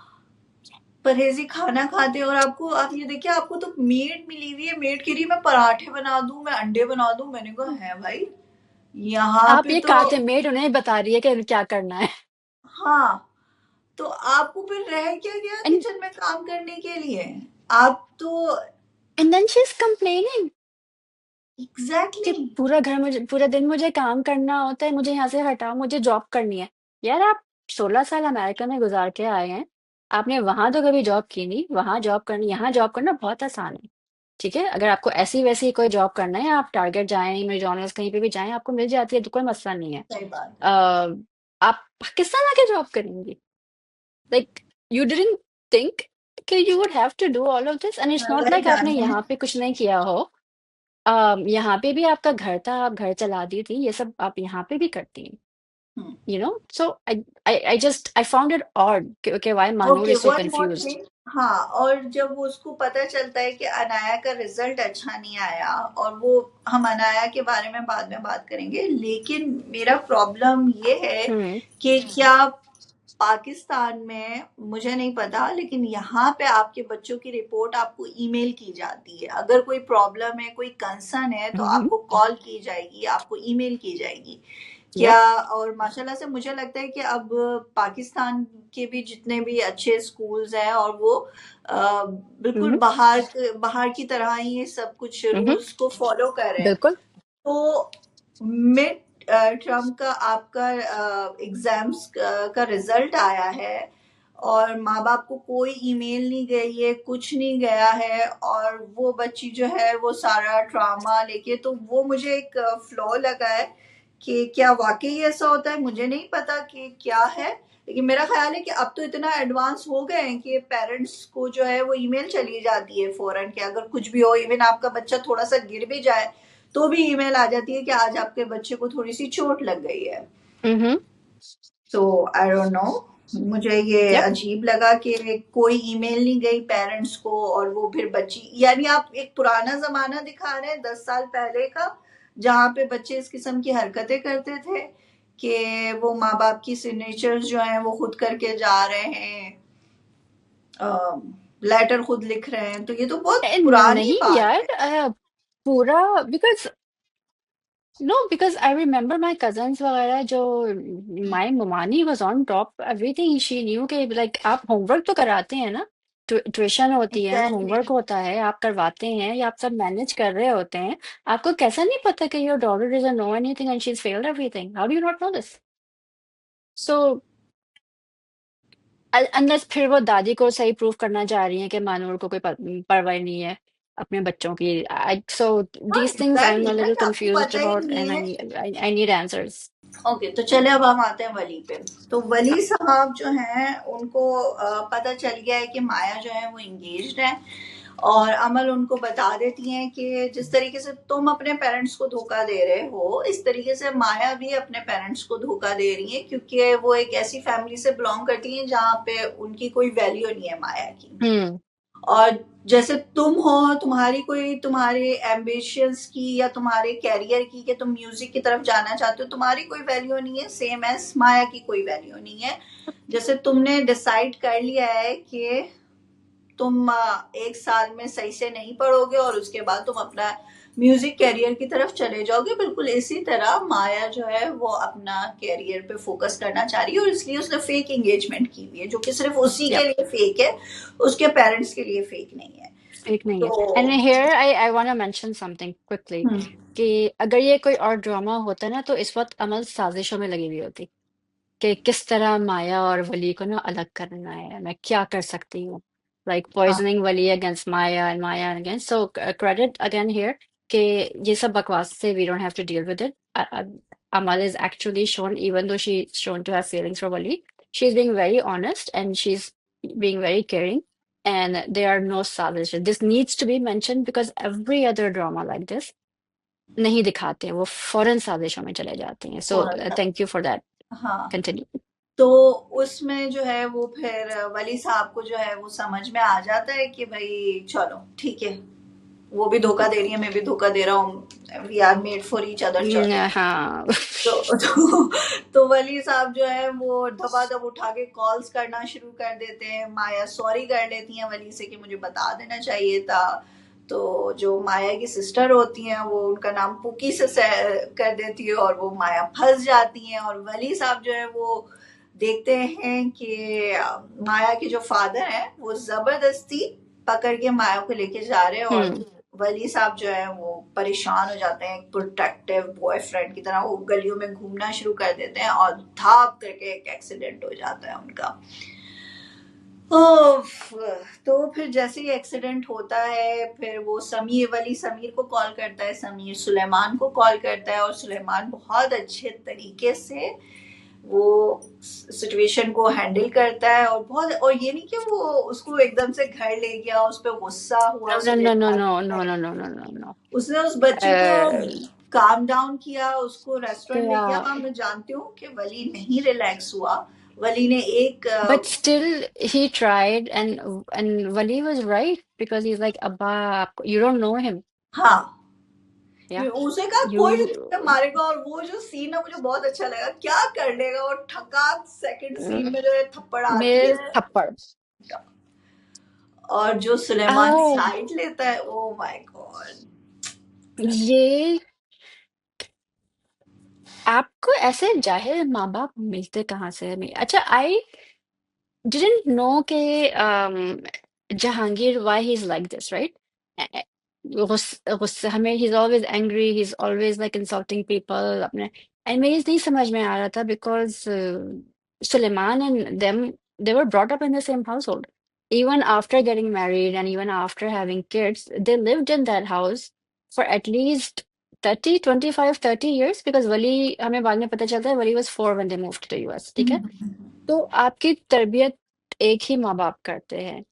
परहेजी खाना खाते हैं। और आपको, आप ये देखिए, आपको तो मेड मिली हुई है, मेड के लिए मैं पराठे बना दूं, मैं अंडे बना दूं। मैंने कहा है भाई, यहाँ आप पे ये तो खाते मेड उन्हें बता रही है कि क्या करना है। हाँ, तो आपको फिर रह क्या गया एंड किचन में काम करने के लिए? आप तो and then she is complaining कि एग्जैक्टली exactly, पूरा घर मुझे, पूरा दिन मुझे काम करना होता है, मुझे यहाँ से हटाओ, मुझे जॉब करनी है। यार आप 16 साल अमेरिका में गुजार के आए हैं, आपने वहां तो कभी जॉब की नहीं, वहां जॉब करनी, यहाँ जॉब करना बहुत आसान है। ठीक है, अगर आपको ऐसी वैसी कोई जॉब करना है, आप टारगेट जाएं, मैकडॉनल्ड्स कहीं पे भी जाएं, आपको मिल जाती है, तो कोई मसला नहीं है। सही बात है। अह, आप पाकिस्तान आके जॉब करेंगी? लाइक यू डिडंट थिंक कि you would have to do all of this, and it's not वही लाइक आपने जानते हैं। यहाँ पे कुछ नहीं किया हो। यहाँ पे भी आपका घर था, आप घर चला दी थी, ये सब आप यहाँ पे भी करती हैं। हम्म। So I just I found it odd कि why Manur okay, is so one more confused. Thing. हाँ, और जब उसको पता चलता है कि अनाया का रिजल्ट अच्छा नहीं आया, और वो, हम अनाया के बारे में बाद में बात करेंगे, लेकिन मेरा प्रॉब्लम ये है हम्म। कि क्या पाकिस्तान में, मुझे नहीं पता, लेकिन यहाँ पे आपके बच्चों की रिपोर्ट आपको ईमेल की जाती है। अगर कोई प्रॉब्लम है, कोई कंसर्न है, तो हम्म। आपको कॉल की जाएगी, आपको ईमेल की जाएगी क्या? Yep. और माशाल्लाह से मुझे लगता है कि अब पाकिस्तान के भी जितने भी अच्छे स्कूल्स हैं, और वो बिल्कुल हम्म। बाहर बाहर की तरह ही ये सब कुछ हम्म। रूल्स को फॉलो कर रहे हैं। बिल्कुल। तो मिड टर्म का आपका एग्जाम्स का रिजल्ट आया है, और माँ बाप को कोई ईमेल नहीं गई है, कुछ नहीं गया है, और वो बच्ची जो है वो सारा ट्रामा लेके, तो वो मुझे एक फ्लॉ लगा है कि क्या वाकई ऐसा होता है? मुझे नहीं पता कि क्या है, लेकिन मेरा ख्याल है कि अब तो इतना एडवांस हो गए हैं कि पेरेंट्स को जो है वो ईमेल चली जाती है फौरन, कि अगर कुछ भी हो, इवन आपका बच्चा थोड़ा सा गिर भी जाए तो भी ईमेल आ जाती है कि आज आपके बच्चे को थोड़ी सी चोट लग गई है। हम्म। तो आई डोंट नो, मुझे ये Yep. अजीब लगा कि कोई ईमेल नहीं गई पेरेंट्स को, और वो फिर बच्ची, यानी आप एक पुराना जमाना दिखा रहे हैं 10 साल पहले का, जहाँ पे बच्चे इस किस्म की हरकतें करते थे कि वो माँ बाप की सिग्नेचर्स जो हैं वो खुद करके जा रहे हैं, लेटर खुद लिख रहे हैं। तो ये तो बहुत पुरानी नहीं बात यार, है। पूरा, because no, because I remember my cousins वगैरह, जो माई ममानी was on top everything, she knew के लाइक आप होमवर्क तो कराते हैं ना, ट्यूशन होती है, एग्जैक्टली। होमवर्क होता है, आप करवाते हैं, या आप सब मैनेज कर रहे होते हैं, आपको कैसा नहीं पता कि your daughter doesn't know anything and she is failed everything? How do you not know this? So unless फिर वो दादी को सही प्रूव करना चाह रही हैं कि मानूर को कोई परवाह नहीं है अपने बच्चों की। आई सो हाँ, these things I am a exactly little भाई, आपको कंफ्यूज्ड पता ही अबाउट, नहीं एंड है। I need answers. ओके, तो चले अब हम आते हैं वली पे। तो वली साहब जो हैं उनको पता चल गया है कि माया जो है वो इंगेज्ड है, और अमल उनको बता देती हैं कि जिस तरीके से तुम अपने पेरेंट्स को धोखा दे रहे हो, इस तरीके से माया भी अपने पेरेंट्स को धोखा दे रही है, क्योंकि वो एक ऐसी फैमिली से बिलोंग करती हैं जहाँ पे उनकी कोई वैल्यू नहीं है माया की। हम्म। और जैसे तुम हो, तुम्हारी कोई तुम्हारे एम्बिशंस की या तुम्हारे कैरियर की कि तुम म्यूजिक की तरफ जाना चाहते हो, तुम्हारी कोई वैल्यू नहीं है, सेम एज माया की कोई वैल्यू नहीं है। जैसे तुमने डिसाइड कर लिया है कि तुम 1 साल में सही से नहीं पढ़ोगे और उसके बाद तुम अपना म्यूजिक कैरियर की तरफ चले जाओगे, बिल्कुल इसी तरह माया जो है वो अपना कैरियर पे फोकस करना चाह रही है, और इसलिए उसने फेक एंगेजमेंट की हुई है, जो कि सिर्फ उसी के Yep, लिए फेक है, उसके पेरेंट्स के लिए फेक नहीं है। एक नहीं है। तो and here I want to mention something quickly hmm, कि अगर ये कोई और ड्रामा होता ना तो इस वक्त अमल साजिशों में लगी हुई होती कि किस तरह माया और वली को ना अलग करना है, मैं क्या कर सकती हूँ, लाइक हाँ, poisoning Wali against Maya and Maya against, so credit again here कि ये सब बकवास से we don't have to deal with it. Amal is actually shown, even though she's shown to have feelings for Wali, she's being very honest and she's being very caring, and there are no salvages. This needs to be mentioned because every other drama like this नहीं दिखाते हैं, वो फौरन साजिशों में चले जाते हैं। सो थोड़ा सा, थैंक यू फॉर दैट। हाँ। कंटिन्यू। तो उसमें जो है वो फिर वली साहब को जो है वो समझ में आ जाता है कि भाई चलो ठीक है, वो भी धोखा दे रही है, मैं भी धोखा दे रहा हूँ, we are made for each other, चलो। हाँ। तो वली साहब जो है वो दबादब उठा के कॉल्स करना शुरू कर देते हैं। माया सॉरी कर लेती हैं वली से कि मुझे बता देना चाहिए था। तो जो माया की सिस्टर होती हैं वो उनका नाम पुकी से कर देती है, और वो माया फंस जाती हैं, और वली साहब जो है वो देखते हैं कि माया के जो फादर हैं वो जबरदस्ती पकड़ के माया को लेके जा रहे हैं, और हम्म। वली साहब जो है वो परेशान हो जाते हैं, एक प्रोटेक्टिव बॉयफ्रेंड की तरह वो गलियों में घूमना शुरू कर देते हैं, और धाप करके एक एक्सीडेंट हो जाता है उनका। उफ, तो फिर जैसे ही एक्सीडेंट होता है, फिर वो समीर, वली समीर को कॉल करता है, समीर सुलेमान को कॉल करता है, और सुलेमान बहुत अच्छे तरीके से वो सिचुएशन को हैंडल करता है, और बहुत, और ये नहीं कि वो उसको एकदम से घर ले गया, उस पर गुस्सा हुआ no no no no Suleman, no no नहीं, no no no no no. उसने उस बच्चे को काम डाउन किया, उसको रेस्टोरेंट ले क्या? गया। हाँ, मैं जानती हूँ कि वली नहीं रिलैक्स हुआ। वली ने एक But still, he tried, and Wali was right because he's like, Abba, you don't know him. हाँ, Yeah, उसे कहा कोई नहीं you मारेगा, और वो जो सीन है मुझे बहुत अच्छा लगा, क्या कर लेगा, और ठकाक सेकंड सीन में जो है थप्पड़ आती मेरे है, थप्पड़। और जो सुलेमान आ, साइड लेता है, ओ माय गॉड। ये आपको ऐसे जाहिर माँ बाप मिलते कहाँ से? अच्छा, आई didn't know कि Jahangir, why he's like this, right? गुस्से हमें, he's always angry, he's always like insulting people अपने, and मेरे नहीं समझ में आ रहा था because Suleiman and them, they were brought up in the same household. Even after getting married and even after having kids, they lived in that house for at least 30, 25, 30 years because Wali, हमें बाद में पता चलता है, Wali was 4 when they moved to the US, ठीक है? तो आपकी तरबियत एक ही माँ बाप करते हैं,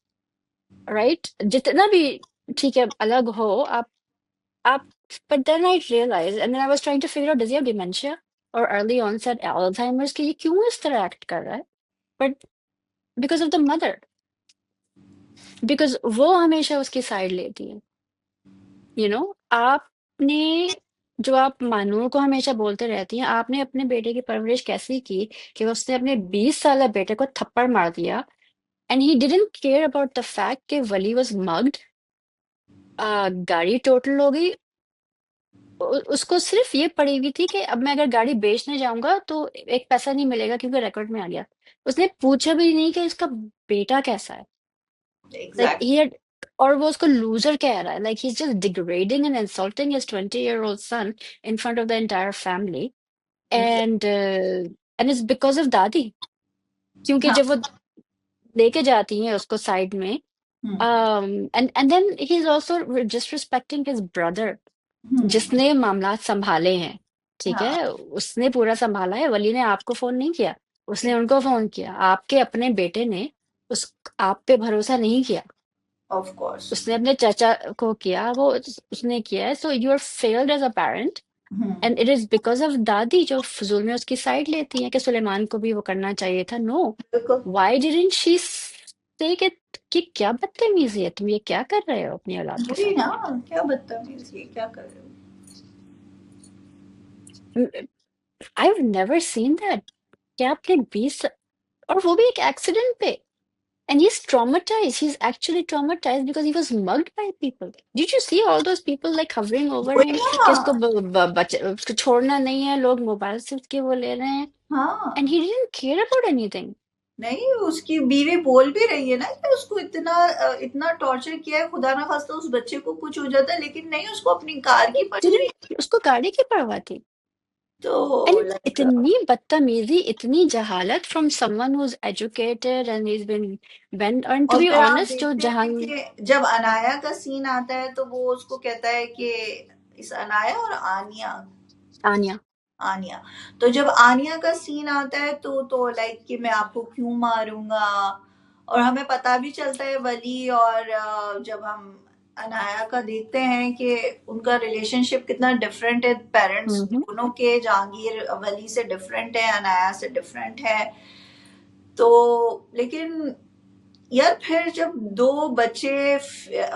राइट? जितना भी ठीक है अलग हो आप but then I realized and then I was trying to figure out, does he have dementia or early onset Alzheimer's, कि ये क्यों इस तरह एक्ट कर रहा है? But because of the mother, because वो हमेशा उसकी साइड लेती है, आपने, जो आप मानूर को हमेशा बोलते रहती हैं, आपने अपने बेटे की परवरिश कैसी की कि उसने अपने 20 साल बेटे को थप्पड़ मार दिया, and he didn't care about the fact कि वली was mugged, गाड़ी टोटल हो गई, उसको सिर्फ ये पड़ी हुई थी कि अब मैं अगर गाड़ी बेचने जाऊंगा तो एक पैसा नहीं मिलेगा क्योंकि रिकॉर्ड में आ गया। उसने पूछा भी नहीं कि इसका बेटा कैसा है, लाइक एग्जैक्ट, ही had, और वो उसको लूजर कह रहा है, like he is just degrading and insulting his 20-year-old son in front of the entire family, and it's because of दादी, क्योंकि हाँ, जब वो लेके जाती हैं उसको साइड में, हम्म, and then he's also disrespecting his brother हम्म, जिसने मामला संभाले हैं, ठीक हाँ, है? उसने पूरा संभाला है, वली ने आपको फोन नहीं किया, उसने उनको फोन किया, आपके अपने बेटे ने उस आप पे भरोसा नहीं किया, ऑफ कोर्स, उसने अपने चाचा को किया, वो उसने किया है, so you are failed as a parent, hmm, and it is because of दादी जो फजूल में उसकी साइड लेती है कि सुलेमान को भी वो करना चाहिए था। नो, बिल्कुल, व्हाई डिडंट शी से कि क्या बदतमीजी है, तुम ये क्या कर रहे हो अपनी औलाद के वही साथ? ना, क्या बदतमीजी है, क्या कर रहे हो। I have never seen that. क्या आपने 20, और वो भी एक एक्सीडेंट पे, and he's traumatized, he's actually traumatized because he was mugged by people. Did you see all those people like hovering over वही him कि ना। उसको छोड़ना नहीं है, लोग मोबाइल से उसके वो ले रहे हैं, and हाँ, he didn't care about anything. नहीं उसकी बीवी बोल भी रही है ना कि उसको इतना इतना टॉर्चर किया है, खुदा ना खास्ता उस बच्चे को कुछ हो जाता है, लेकिन नहीं, उसको अपनी कार की पड़ी हुई। Didn't, उसको गाड़ी की परवाह थी। तो And लाइक, इतनी बदतमीजी, इतनी जहालत from someone who's educated and he's been and to और be फिर आप honest, जो देखते जहां हैं कि जब अनाया का सीन आता है तो वो उसको कहता है कि इस अनाया और आनिया, आन्या, आनिया, तो जब आनिया का सीन आता है तो लाइक कि मैं आपको क्यों मारूंगा, और हमें पता भी चलता है वली और जब हम अनाया का देखते हैं कि उनका रिलेशनशिप कितना डिफरेंट है, पेरेंट्स हम्म, दोनों के, जहांगीर वली से डिफरेंट है, अनाया से डिफरेंट है। तो लेकिन यार फिर जब दो बच्चे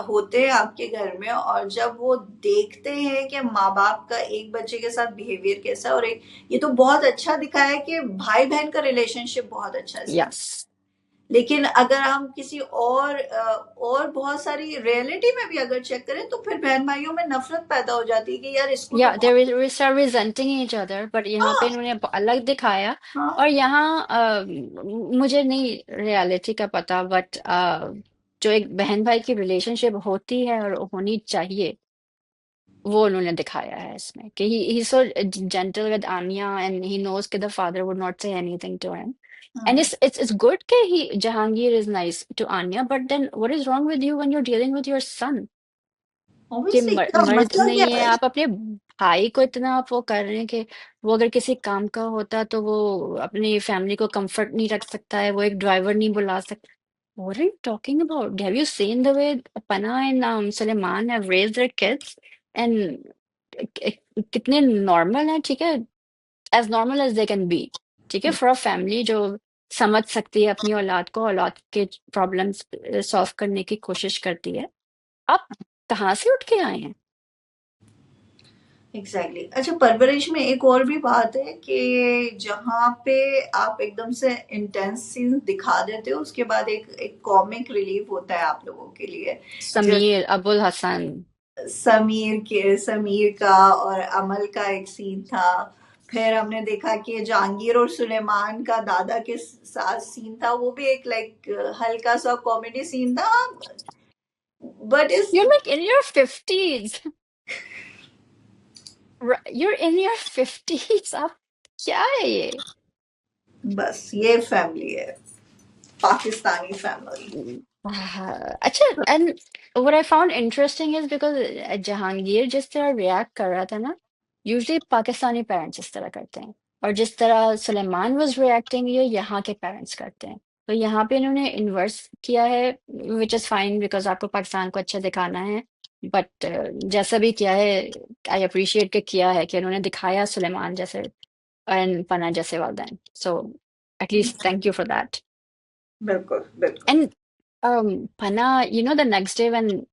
होते हैं आपके घर में, और जब वो देखते हैं कि माँ बाप का एक बच्चे के साथ बिहेवियर कैसा है, और एक, ये तो बहुत अच्छा दिखाया है कि भाई बहन का रिलेशनशिप बहुत अच्छा है इसमें। yes. लेकिन अगर हम किसी और बहुत सारी रियलिटी में भी अगर चेक करें तो फिर बहन भाइयों में नफरत पैदा हो जाती है कि यार इसको तो या बहुत। we start resenting each other, but यहाँ पे हाँ, इन्होंने अलग दिखाया। हाँ, और यहाँ मुझे नहीं रियलिटी का पता, बट जो एक बहन भाई की रिलेशनशिप होती है और होनी चाहिए, वो उन्होंने दिखाया है इसमें कि he's so gentle with Anya and he knows कि the father would not say anything to him, and हाँ, it's good कि Jahangir is nice to Anya, but then what is wrong with you when you're dealing with your son? कि obviously क्या मर्द मसला क्या नहीं है, है। आप अपने भाई को इतना आप वो कर रहे हैं कि वो अगर किसी काम का होता तो वो अपनी फैमिली को कंफर्ट नहीं रख सकता है, वो एक ड्राइवर नहीं बुला सकता। What are you talking about? Have you seen the way Pana and Suleiman have raised their kids? And कितने नॉर्मल है, ठीक है, as normal as they can be, ठीक है, फॉर अ फैमिली जो समझ सकती है अपनी औलाद को, औलाद के प्रॉब्लम्स सॉल्व करने की कोशिश करती है। आप कहाँ से उठ के आए हैं? Exactly exactly. अच्छा, परवरिश में एक और भी बात है कि जहाँ पे आप एकदम से इंटेंस सीन दिखा देते हो, उसके बाद एक एक कॉमिक रिलीफ होता है आप लोगों के लिए। जो समीर अबुल हसन। समीर का और अमल का एक सीन था, फिर हमने देखा कि जहांगीर और सुलेमान का दादा के साथ सीन था, वो भी एक लाइक हल्का सा कॉमेडी सीन था, बट इस, You're like in your 50s. You're in your 50s. आप क्या है ये? बस ये फैमिली है, पाकिस्तानी फैमिली। अच्छा, and what I found interesting is because Jahangir जिस तरह रिएक्ट कर रहा था ना, यूजली पाकिस्तानी पेरेंट्स इस तरह करते हैं, और जिस तरह सुलेमान वाज रिएक्टिंग ये यहाँ के पेरेंट्स करते हैं। तो यहाँ पे इन्होंने इन्वर्स किया है, विच इज़ फाइन बिकॉज आपको पाकिस्तान को अच्छा दिखाना है। बट जैसा भी किया है, आई अप्रिशिएट के किया है कि उन्होंने दिखाया सुलेमान जैसे एंड पना जैसे वालदैन, so at least thank you for that. बिल्कुल, बिल्कुल। And Pana, the next day when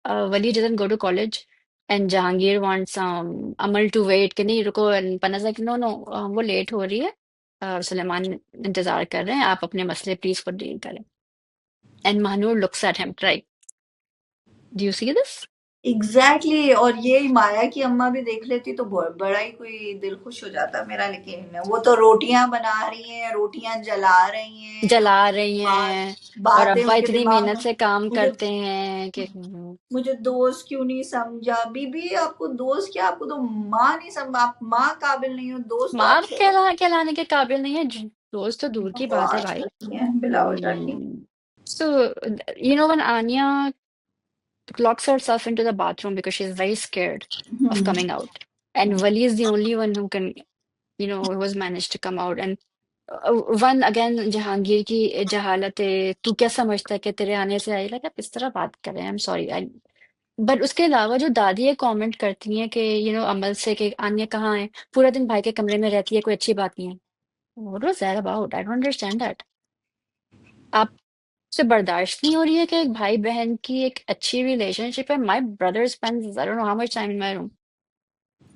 Wali doesn't go to college and Jahangir wants Amal to wait कि नहीं रुको, and Pana's like no no, वो लेट हो रही है, सुलेमान इंतजार कर रहे हैं, आप अपने मसले प्लीज खुद डील करें। And Mahnur looks at him like, do you see this? Exactly exactly, और ये माया की अम्मा भी देख लेती तो बहुत बड़ा ही कोई दिल खुश हो जाता मेरा, लेकिन वो तो रोटियां बना रही हैं, रोटियां जला रही हैं, जला रही बात हैं, और बातें अब्बा उनके इतनी दिमाग मेहनत में। से काम मुझे करते हैं कि मुझे दोस्त क्यों नहीं समझा, बीबी आपको दोस्त क्या, आपको तो माँ नहीं समझा, आप माँ काबिल नहीं हो, दोस्त तो आप माँ कहलाने के काबिल नहीं है, दोस्त तो दूर की बात है बकवास भाई। करती हैं बिला वजह की। So, when Anya locks herself into the bathroom because she's very scared of hmm, coming out, and Wali is the only one who can, who has managed to come out. And one again, Jahangir की जहालत है, तू क्या समझता है कि तेरे आने से आई, लगा इस तरह बात कर रहे हैं, आई एम सॉरी आई। बट उसके अलावा जो दादी ये कमेंट करती हैं कि अमल से कि आन्या कहाँ है, पूरा दिन भाई के कमरे में रहती है, कोई अच्छी बात नहीं है। What was that about? I don't understand that. से बर्दाश्त नहीं हो रही है कि एक भाई बहन की एक अच्छी रिलेशनशिप है। My brother spends I don't know how much time in my room.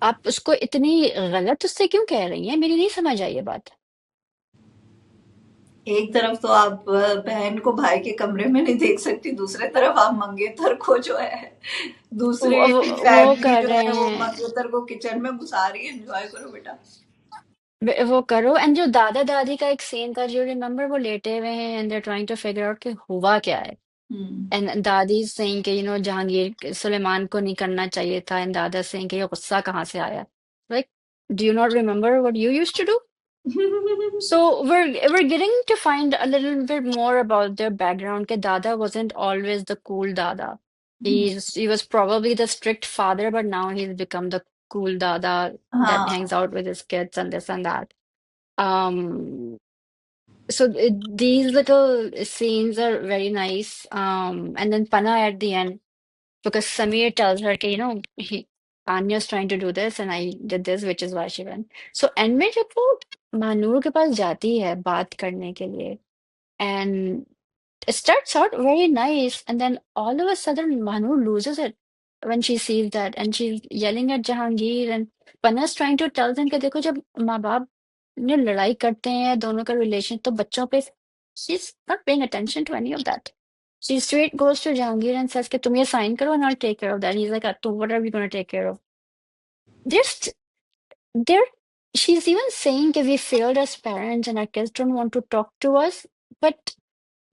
आप उसको इतनी गलत उससे क्यों कह रही हैं? मेरी नहीं समझ आई ये बात। एक तरफ तो आप बहन को भाई के कमरे में नहीं देख सकती, दूसरे तरफ आप मंगेतर को जो है, दूसरी वो फैमिली कर जो रहे है वो हैं। मंगेतर को किचन में घुसा रही है, एंजॉय करो बेटा। वो करो। एंड जो दादा दादी का एक सीन था, जो रिमेम्बर, वो लेटे हुए हैं and they trying to figure out कि हुआ क्या है। हम्म। एंड दादी सेइंग कि जहांगीर सुलेमान को नहीं करना चाहिए था, एंड दादा सेइंग कि ये गुस्सा कहाँ से आया। Like, do you not remember what you used to do? So we're getting to find a little bit more about their background. Ke Dada wasn't always the cool Dada. He was probably the strict father, but now he's become the cool Dada that hangs हाँ, out with his kids and this and that. Um, so these little scenes are very nice. And then Pana at the end, because Samir tells her, कि, Anya's trying to do this and I did this, which is why she went. So end में जब वो महानूर के पास जाती है बात करने के लिए, and it starts out very nice, and then all of a sudden Mahnoor loses it when she sees that, and she's yelling at Jahangir, and Pana's trying to tell them कि देखो, जब माँ बाप ने लड़ाई करते हैं दोनों का रिलेशन, तो बच्चों पे, she's not paying attention to any of that. She straight goes to Jahangir and says कि तुम ये sign करो and I'll take care of that. And he's like, तो what are we going to take care of? There's there She's even saying that we failed as parents and our kids don't want to talk to us, but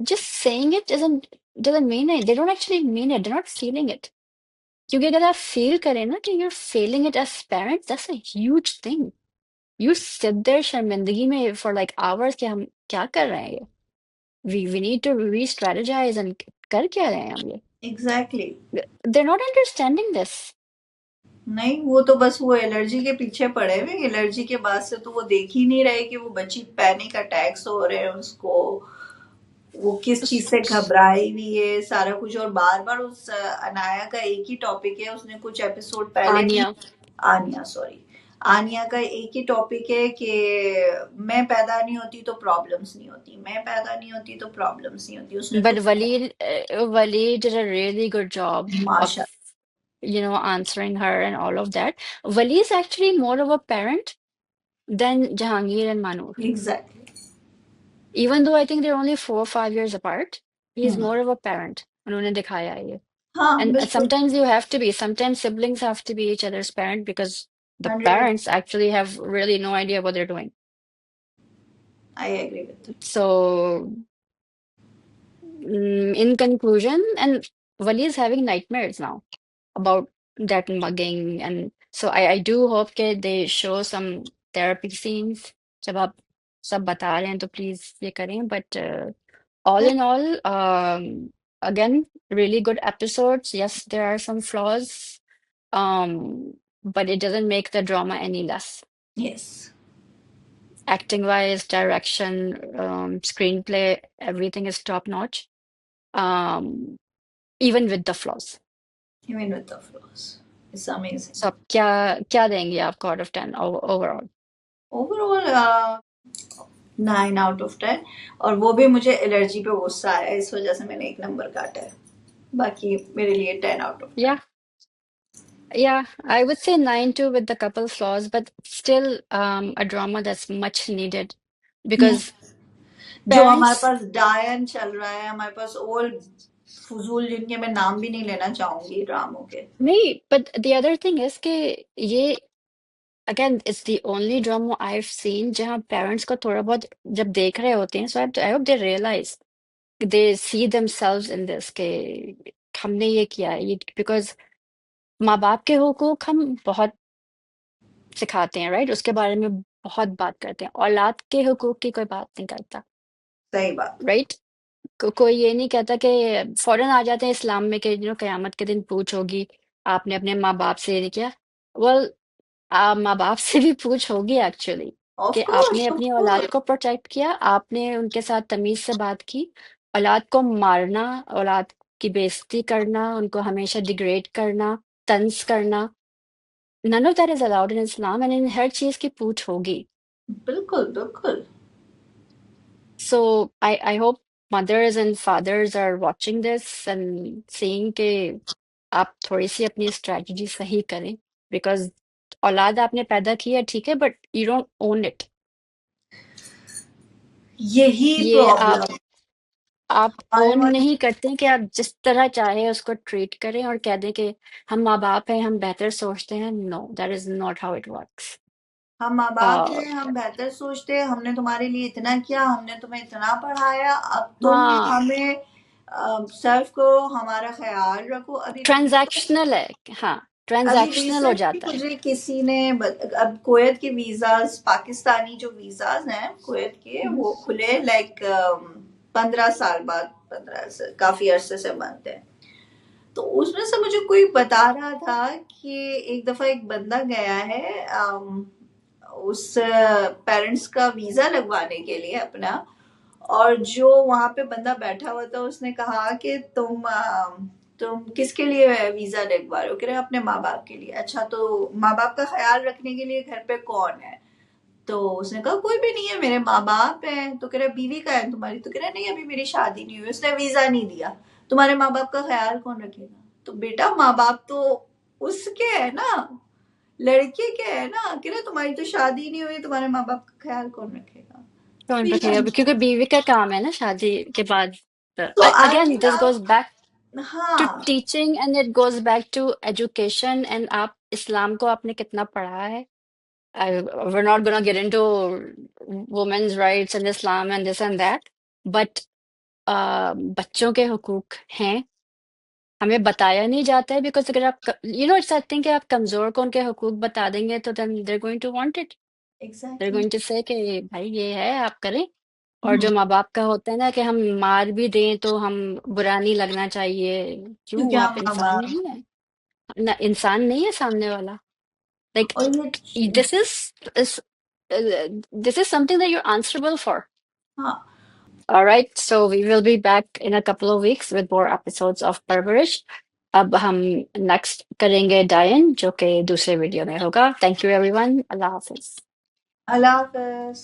just saying it doesn't mean it. They don't actually mean it. They're not feeling it. क्योंकि अगर आप feel करें ना कि you're feeling it as parents, that's a huge thing. You sit there शर्मिंदगी में for like hours कि हम क्या कर रहे हैं ये? We need to re-strategize and कर क्या रहे हैं हम ये? Exactly. They're not understanding this. नहीं, वो तो बस वो एलर्जी के पीछे पड़े हुए, एलर्जी के बाद से तो वो देख ही नहीं रहे कि वो बच्ची पैनिक अटैक्स हो रहे हैं उसको, वो किस चीज से घबराई हुई है, सारा कुछ। और बार बार उस अनाया का एक ही टॉपिक है, उसने कुछ एपिसोड पहले भी, आनिया, आनिया सॉरी, आनिया का एक ही टॉपिक है कि मैं पैदा नहीं होती तो प्रॉब्लम्स नहीं होती, मैं पैदा नहीं होती तो प्रॉब्लम्स नहीं होती, उसने तो but Waleed did a really good job of माशा। answering her and all of that. Wali is actually more of a parent than Jahangir and Manur. Exactly. Even though I think they're only 4 or 5 years apart, he's hmm. more of a parent. उन्होंने दिखाया है ये. हाँ And बिल्कुल। sometimes you have to be. Sometimes siblings have to be each other's parent because the 100%। parents actually have really no idea what they're doing. I agree with. So, in conclusion, and Wali is having nightmares now about that mugging, and so I do hope that they show some therapy scenes. जब आप सब बता रहे हैं तो please ये करें. But all in all, again, really good episodes. Yes, there are some flaws, but it doesn't make the drama any less. Yes. Acting wise, direction, screenplay, everything is top notch. Um, even with the flaws. Even with the floss, it's amazing. So आप क्या क्या देंगे आप out of 10 overall? Overall 9 out of 10। और वो भी मुझे allergy पे गुस्सा आया, इस वजह से मैंने एक नंबर काटा है, बाकी मेरे लिए 10 out of 10। Yeah, yeah, I would say 9 too with the couple flaws, but still a drama that's much needed because जो हमारे parents. पास डायन चल रहा है, हमारे पास और फजूल, जिनके मैं नाम भी नहीं लेना चाहूंगी ड्रामों के। नहीं, but the other thing is कि ये again it's the only drama I've seen जहाँ parents को थोड़ा बहुत जब देख रहे होते हैं, so I hope they realize, they see themselves in this कि हमने ये किया है, ये because माँ बाप के हुकूक हम बहुत सिखाते हैं, राइट? उसके बारे में बहुत बात करते हैं, औलाद के हुकूक की कोई बात नहीं करता, सही बात। राइट? कोई ये नहीं कहता कि फौरन आ जाते हैं इस्लाम में कि कयामत के दिन पूछ होगी, आपने अपने माँ बाप से ये नहीं किया। वेल, माँ बाप से भी पूछ होगी एक्चुअली, ऑफ कि कोर्स, आपने ऑफ अपनी औलाद कोर्स। को प्रोटेक्ट किया, आपने उनके साथ तमीज से बात की। औलाद को मारना, औलाद की बेइज्जती करना, उनको हमेशा डिग्रेड करना, तंज करना, none of that is allowed in Islam, and in हर चीज की पूछ होगी. बिल्कुल बिल्कुल। So I hope mothers and fathers are watching this and seeing कि आप थोड़ी सी अपनी स्ट्रेटजी सही करें, बिकॉज औलाद आपने पैदा की है ठीक है, but you don't own it. यही ये प्रॉब्लम आप हमारे ओन मुल्क। नहीं करते कि आप जिस तरह चाहे उसको ट्रीट करें और कह दें कि हम माँ बाप हैं, हम बेहतर सोचते हैं। No, that is not how it works. हम माँ बाप हैं, हम बेहतर सोचते हैं, हमने तुम्हारे लिए इतना किया, हमने तुम्हें इतना पढ़ाया, अब तुम हाँ, हमें सर्व करो, हमारा ख्याल रखो। ट्रांजैक्शनल है। हाँ, अभी ट्रांजैक्शनल हो रिसेंटली जाता है। मुझे किसी ने अब कुवैत के वीजाज, पाकिस्तानी जो वीजाज हैं कुवैत के, हम्म, वो खुले लाइक 15 साल बाद, 15 से काफी अरसे से बंद है। तो उसमें से मुझे कोई बता रहा था कि एक दफा एक बंदा गया है उस पेरेंट्स का वीजा लगवाने के लिए अपना, और जो वहां पे बंदा बैठा हुआ था उसने कहा कि तुम किसके लिए वीजा लगवा रहे हो? कह रहे अपने माँ बाप के लिए। अच्छा, तो माँ बाप का ख्याल रखने के लिए घर पे कौन है? तो उसने कहा कोई भी नहीं है, मेरे माँ बाप हैं। तो कह रहे बीवी का है तुम्हारी? तो कह रहे नहीं, अभी मेरी शादी नहीं हुई, उसने वीजा नहीं दिया, तुम्हारे माँ बाप का ख्याल कौन रखेगा? तो बेटा माँ बाप तो उसके है ना, लड़के के है ना। कह रहे तुम्हारी तो शादी नहीं हुई, तुम्हारे माँ बाप का ख्याल कौन रखेगा? कौन भी रखेगा? क्योंकि बीवी का काम है ना शादी के बाद। तो I again think this goes आप, बैक टू हाँ, teaching and it goes back to education. And आप इस्लाम को आपने कितना पढ़ा है? we're not gonna get into women's rights and Islam and this and that, but बच्चों के हुकूक हैं, हमें बताया नहीं जाता है। बिकॉज अगर आप इट्स आई थिंक कि आप कमजोर को उनके हुकूक बता देंगे तो then they're going to want it. They're exactly. Going to say कि भाई ये है, आप करें। और हम्म, जो माँ बाप का होता है ना कि हम मार भी दें तो हम बुरा नहीं लगना चाहिए। क्योंकि क्यों? हम आप माँ इंसान बाप, नहीं है ना? इंसान नहीं है सामने वाला? लाइक और ये, this is this is something that you're answerable for. हाँ, All right, so we will be back in a couple of weeks with more episodes of Parvarish. अब हम नेक्स्ट करेंगे डायन, जो कि दूसरे वीडियो में होगा। थैंक यू एवरीवन, अल्लाह हाफिज। अल्लाह हाफ़िज़।